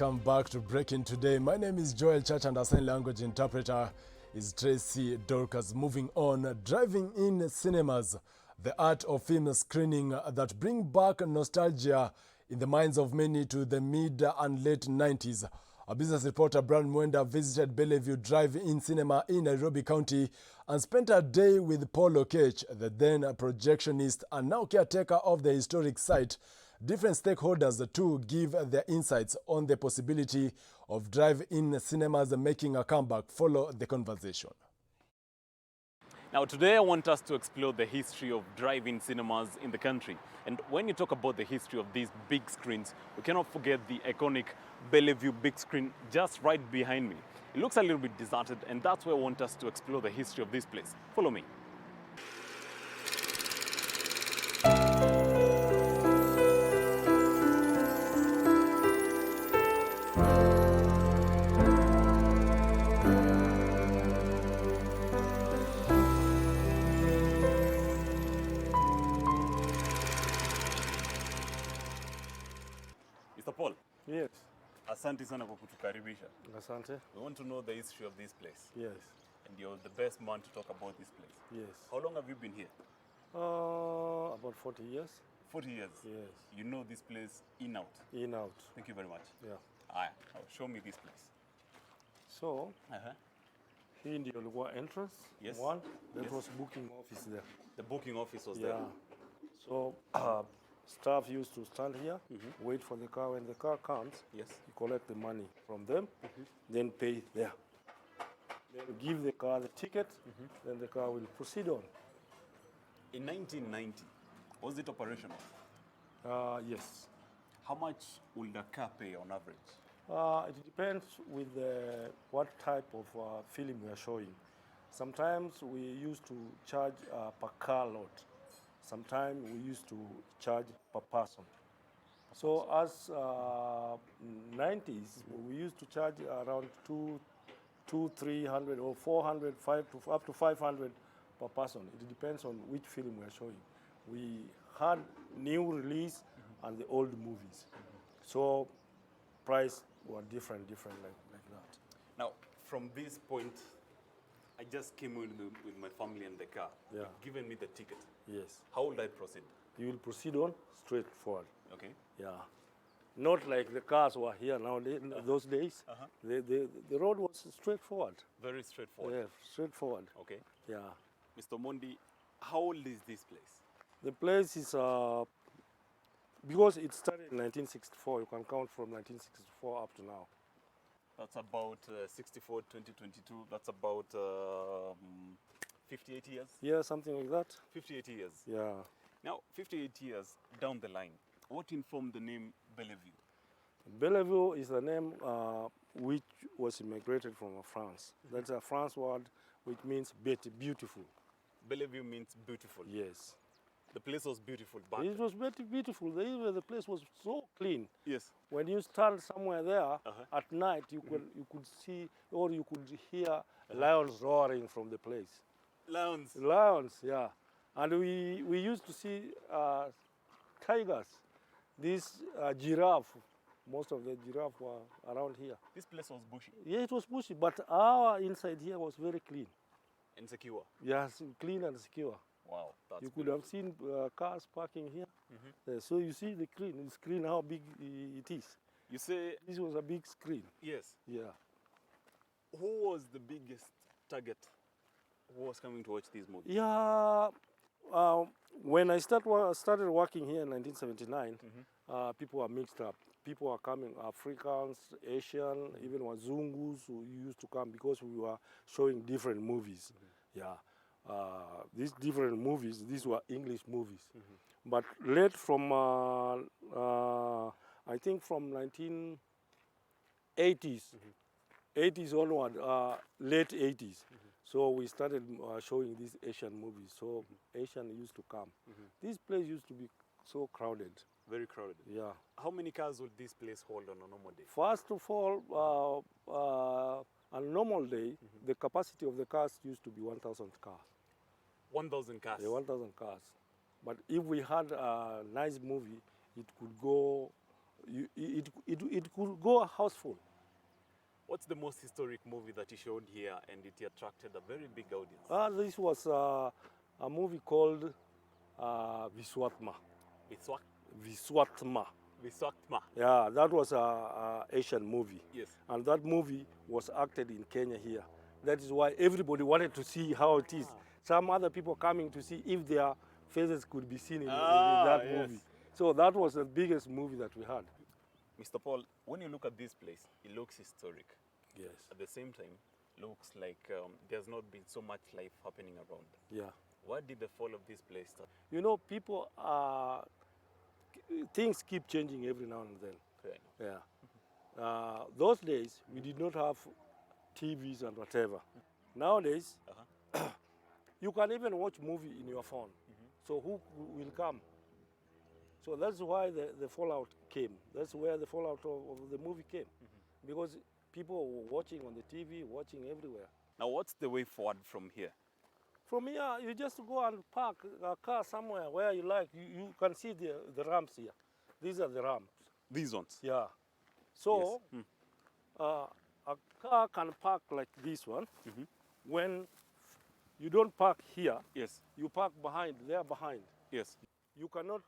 welcome back to Breaking Today. My name is Joel Church and our sign language interpreter is Tracy Dorcas. Moving on, driving in cinemas, the art of film screening that bring back nostalgia in the minds of many to the mid and late 90s. Our business reporter Brad Mwenda visited Bellevue Drive-In Cinema in Nairobi County and spent a day with Paul OKETCH, the then projectionist and now caretaker of the historic site. Different stakeholders to give their insights on the possibility of drive-in cinemas making a comeback. Follow the conversation. Now today I want us to explore the history of drive-in cinemas in the country. And when you talk about the history of these big screens, we cannot forget the iconic Bellevue big screen just right behind me. It looks a little bit deserted, and that's where I want us to explore the history of this place. Follow me. Mr. Paul. Yes. Asante sana kwa kutukaribisha. Asante. We want to know the history of this place. Yes. And you're the best man to talk about this place. Yes. How long have you been here? About 40 years. 40 years? Yes. You know this place in out? In out. Thank you very much. Yeah. Now show me this place. So, here in the Olugwa entrance, yes. One, that was booking office there. The booking office was Yeah. there? So, staff used to stand here, wait for the car. When the car comes, Yes. you collect the money from them, then pay there. Then give the car the ticket, then the car will proceed on. In 1990, was it operational? Yes. How much will the car pay on average? It depends with what type of film we are showing. Sometimes we used to charge per car load. Sometimes we used to charge per person. So as 90s, we used to charge around 300 or 400, up to 500 per person. It depends on which film we are showing. We had new release and the old movies. So price were different like that. Now, from this point, I just came with my family in the car. Yeah. You've given me the ticket. Yes. How will I proceed? You will proceed on straight forward. Okay. Yeah. Not like the cars were here nowadays, those days. The road was straightforward. Very straightforward. Yeah, straightforward. Okay. Yeah. Mr. Mondi, how old is this place? The place is, because it started in 1964, you can count from 1964 up to now. That's about 64, 2022. That's about 58 years? Yeah, something like that. 58 years. Yeah. Now, 58 years down the line, what informed the name Bellevue? Bellevue is a name which was immigrated from France. That's a French word which means beautiful. Bellevue means beautiful. Yes. The place was beautiful back It was very beautiful. The place was so clean. Yes. When you stand somewhere there at night, you could see or you could hear lions roaring from the place. Lions. Lions, yeah. And we used to see tigers. This giraffe, most of the giraffe were around here. This place was bushy. Yeah, it was bushy, but our inside here was very clean. And secure. Yes, clean and secure. Wow, that's You could have seen cars parking here. So you see the screen, how big it is. You say This was a big screen. yes. Yeah. Who was the biggest target who was coming to watch these movies? Yeah. When I started working here in 1979, people were mixed up. People were coming, Africans, Asian, even Wazungus who used to come because we were showing different movies. Yeah. These different movies, these were English movies. But late from, I think from 1980s, 80s onward, late 80s. So we started showing these Asian movies. So Asian used to come. This place used to be so crowded. Very crowded. Yeah. How many cars would this place hold on a normal day? First of all, on a normal day, the capacity of the cars used to be 1,000 cars. 1,000 cars? Yeah, 1,000 cars. But if we had a nice movie, it could go it could go a house full. What's the most historic movie that you showed here and it attracted a very big audience? This was a movie called Viswatma. Viswatma. Viswatma. Yeah, that was a Asian movie. Yes. And that movie was acted in Kenya here. That is why everybody wanted to see how it is. Some other people coming to see if their faces could be seen in that movie. So that was the biggest movie that we had. Mr. Paul, when you look at this place, it looks historic. Yes. At the same time, looks like there's not been so much life happening around. Yeah. Why did the fall of this place start? You know, people things keep changing every now and then. Okay. Yeah. Those days, we did not have TVs and whatever. Nowadays, you can even watch movie in your phone. So who will come? So that's why the fallout came. That's where the fallout of the movie came. Because people were watching on the TV, watching everywhere. Now, what's the way forward from here? From here, you just go and park a car somewhere where you like. You can see the ramps here. These are the ramps. These ones? Yeah. So, a car can park like this one. When you don't park here, yes, you park behind, there behind. Yes. You cannot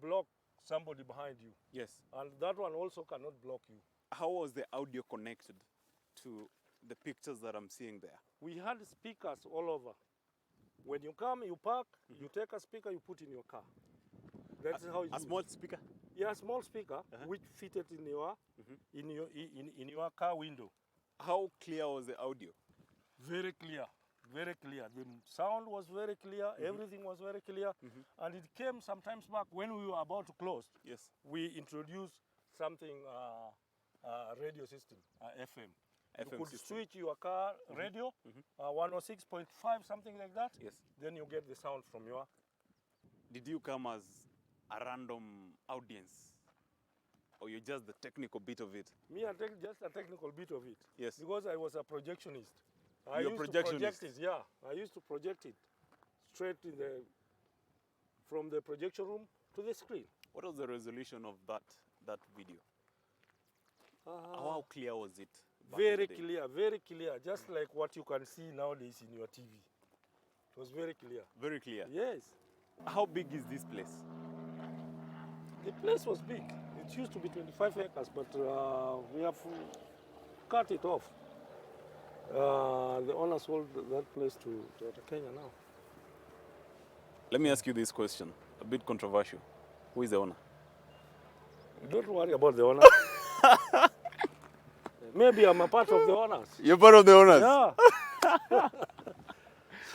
block somebody behind you. Yes. And that one also cannot block you. How was the audio connected to the pictures that I'm seeing there? We had speakers all over. When you come, you park, you take a speaker, you put in your car. That's how it's a small speaker? Yeah, a small speaker, which fitted in your car window. How clear was the audio? Very clear, very clear. The sound was very clear, everything was very clear. And it came sometimes back when we were about to close. Yes. We introduced something, radio system, FM. You could switch your car radio, 106.5, something like that. Yes. Then you get the sound from your... Did you come as a random audience? Or you're just the technical bit of it? Me, I take just a technical bit of it. Yes. Because I was a projectionist. You're a projectionist? Yeah. I used to project it straight from the projection room to the screen. What was the resolution of that video? How clear was it? Very clear, just like what you can see nowadays in your TV. It was very clear. Very clear? Yes. How big is this place? The place was big. It used to be 25 acres, but we have cut it off. The owner sold that place to Tuco-Kenya now. Let me ask you this question, a bit controversial. Who is the owner? Don't worry about the owner. Maybe I'm a part of the owners. You're part of the owners? Yeah.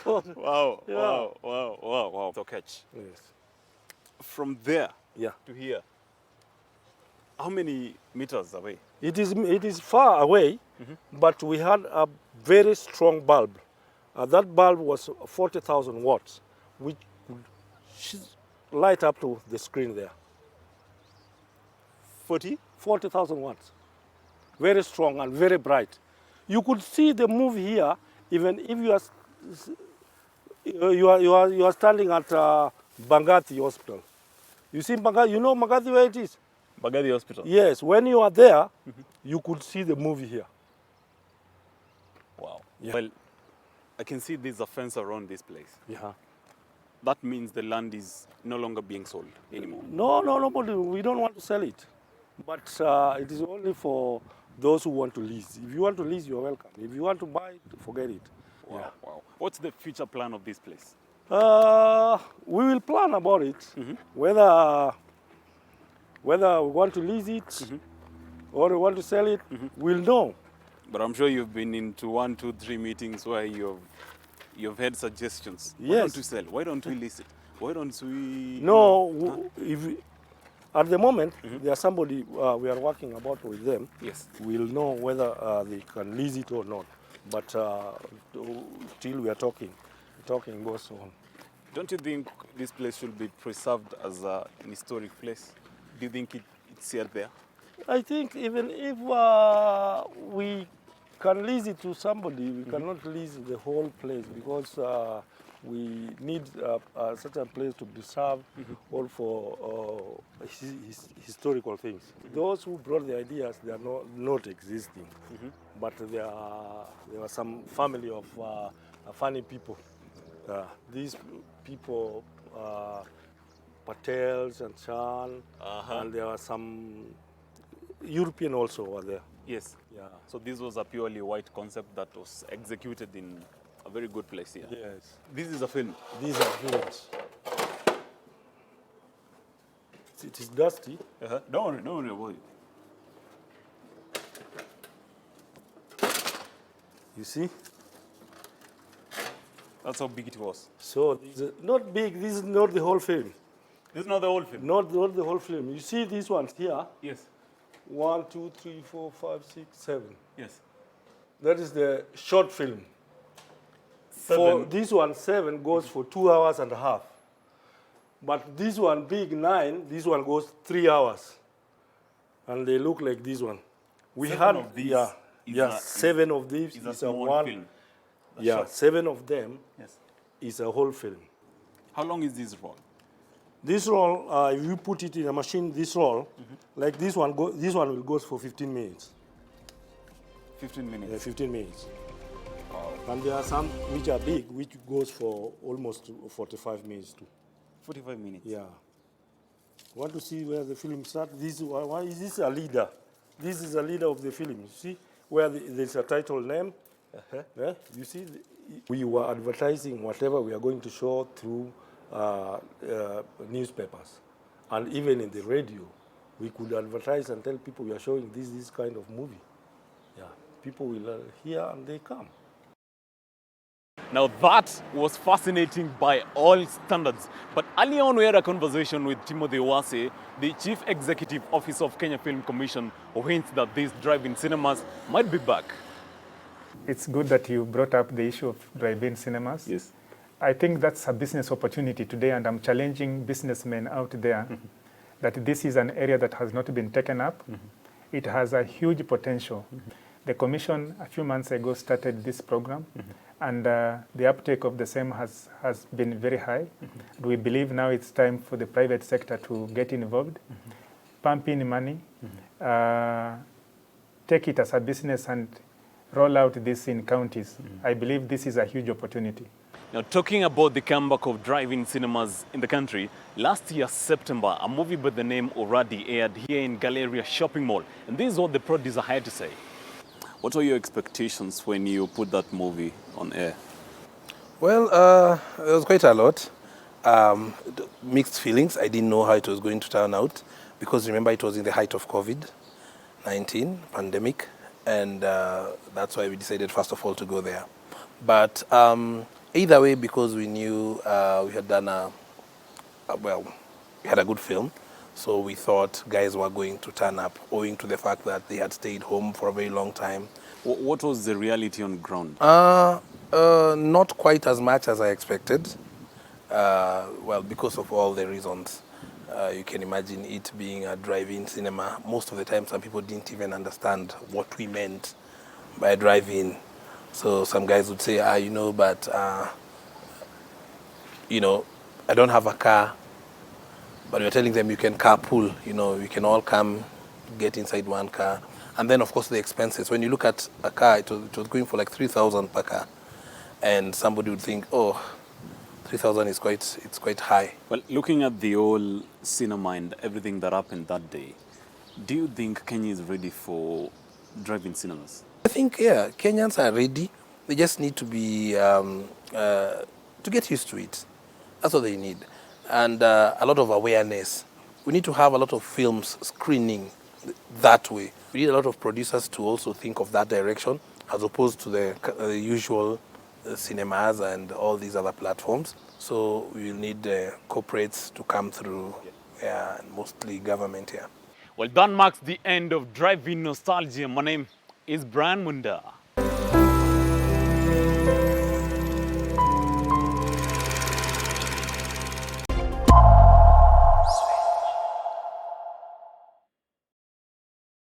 Wow, yeah. wow. OKETCH. Yes. From there to here, how many meters away? It is far away, but we had a very strong bulb. That bulb was 40,000 watts, which would light up to the screen there. 40,000 watts. Very strong and very bright. You could see the movie here, even if you are standing at Bangati Hospital. You see Bangati, you know Bangati where it is? Bangati Hospital? Yes, when you are there, you could see the movie here. Wow. Yeah. Well, I can see there's a fence around this place. Yeah. That means the land is no longer being sold anymore. No, but we don't want to sell it. But it is only for those who want to lease. If you want to lease, you're welcome. If you want to buy, forget it. Wow, Yeah. wow. What's the future plan of this place? We will plan about it, whether we want to lease it or we want to sell it, we'll know. But I'm sure you've been into 1, 2, 3 meetings where you've had suggestions. Yes. Why don't we sell? Why don't we lease it? Why don't we... No, at the moment, there's somebody we are working about with them. Yes. We'll know whether they can lease it or not. But still we are talking goes on. Don't you think this place should be preserved as an historic place? Do you think it's here there? I think even if we can lease it to somebody, we cannot lease the whole place because we need a certain place to preserve all for historical things. Those who brought the ideas, they are not existing, but there were some family of funny people. These people, Patels and Chan, and there are some European also were there. Yes. Yeah. So this was a purely white concept that was executed in a very good place here. Yes. This is a film. These are films. It is dusty. Don't worry about it. You see? That's how big it was. So this is not big. This is not the whole film. This is not the whole film. Not the whole film. You see these ones here? Yes. 1, 2, 3, 4, 5, 6, 7. Yes. That is the short film. 7. For this one, 7 goes for 2 hours and a half. But this one, big 9, this one goes 3 hours. And they look like this one. We 7 had of these yeah, 7 of these is a is a small one. film. Yeah, short. 7 of them Yes. is a whole film. How long is this roll? This roll, if you put it in a machine, this roll, like this one will go for 15 minutes. 15 minutes. Yeah, 15 minutes. Wow. And there are some which are big, which goes for almost 45 minutes too. 45 minutes. Yeah. Want to see where the film starts? Why is this a leader? This is a leader of the film. You see where there's a title name. Yeah? You see, we were advertising whatever we are going to show through newspapers, and even in the radio, we could advertise and tell people we are showing this kind of movie. Yeah, people will hear and they come. Now that was fascinating by all standards. But earlier on we had a conversation with Timothy Wase, the Chief Executive Officer of Kenya Film Commission, who hints that these drive-in cinemas might be back. It's good that you brought up the issue of drive-in cinemas. Yes. I think that's a business opportunity today, and I'm challenging businessmen out there that this is an area that has not been taken up. It has a huge potential. The Commission, a few months ago, started this program, and the uptake of the same has been very high. We believe now it's time for the private sector to get involved, pump in money, take it as a business and roll out this in counties. I believe this is a huge opportunity. Now, talking about the comeback of drive-in cinemas in the country, last year, September, a movie by the name Oradi aired here in Galleria Shopping Mall. And this is what the producer had to say. What were your expectations when you put that movie on air? Well, it was quite a lot. Mixed feelings. I didn't know how it was going to turn out because remember it was in the height of COVID-19 pandemic, and that's why we decided first of all to go there. But either way, because we knew we had done we had a good film, so we thought guys were going to turn up owing to the fact that they had stayed home for a very long time. What was the reality on ground? Not quite as much as I expected. Well, because of all the reasons. You can imagine it being a drive-in cinema. Most of the time, some people didn't even understand what we meant by drive-in. So some guys would say, but, I don't have a car. But we're telling them you can carpool, you can all come, get inside one car. And then, of course, the expenses. When you look at a car, it was going for like 3,000 per car. And somebody would think, 3,000 is quite high. Well, looking at the whole cinema and everything that happened that day, do you think Kenya is ready for drive-in cinemas? I think, yeah, Kenyans are ready. They just need to be, to get used to it. That's what they need. And a lot of awareness. We need to have a lot of films screening that way. We need a lot of producers to also think of that direction as opposed to the usual cinemas and all these other platforms. So we'll need corporates to come through, and mostly government here. Well, that marks the end of Drive-In Nostalgia. My name is Brian Munda.